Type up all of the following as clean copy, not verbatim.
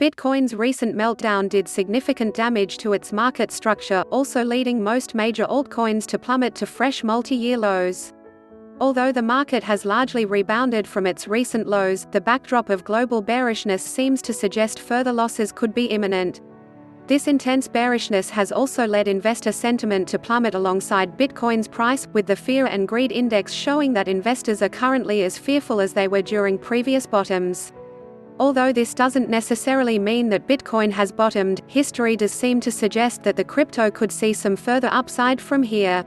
Bitcoin's recent meltdown did significant damage to its market structure, also leading most major altcoins to plummet to fresh multi-year lows. Although the market has largely rebounded from its recent lows, the backdrop of global bearishness seems to suggest further losses could be imminent. This intense bearishness has also led investor sentiment to plummet alongside Bitcoin's price, with the Fear and Greed Index showing that investors are currently as fearful as they were during previous bottoms. Although this doesn't necessarily mean that Bitcoin has bottomed, history does seem to suggest that the crypto could see some further upside from here.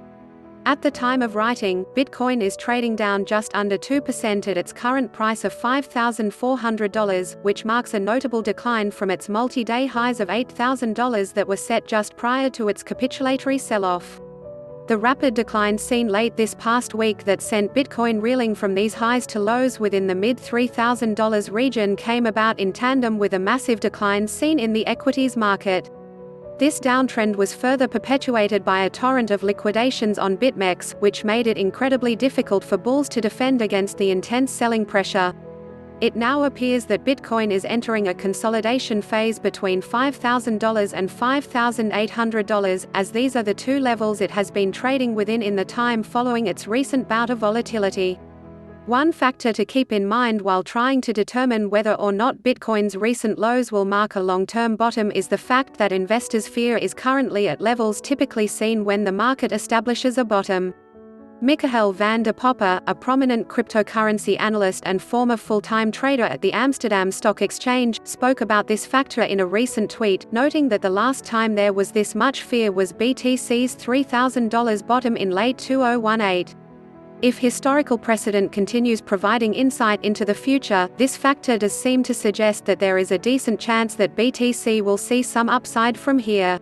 At the time of writing, Bitcoin is trading down just under 2% at its current price of $5,400, which marks a notable decline from its multi-day highs of $8,000 that were set just prior to its capitulatory sell-off. The rapid decline seen late this past week that sent Bitcoin reeling from these highs to lows within the mid-$3,000 region came about in tandem with a massive decline seen in the equities market. This downtrend was further perpetuated by a torrent of liquidations on BitMEX, which made it incredibly difficult for bulls to defend against the intense selling pressure. It now appears that Bitcoin is entering a consolidation phase between $5,000 and $5,800, as these are the two levels it has been trading within in the time following its recent bout of volatility. One factor to keep in mind while trying to determine whether or not Bitcoin's recent lows will mark a long-term bottom is the fact that investors' fear is currently at levels typically seen when the market establishes a bottom. Micahël van der Poppe, a prominent cryptocurrency analyst and former full-time trader at the Amsterdam Stock Exchange, spoke about this factor in a recent tweet, noting that the last time there was this much fear was BTC's $3,000 bottom in late 2018. If historical precedent continues providing insight into the future, this factor does seem to suggest that there is a decent chance that BTC will see some upside from here.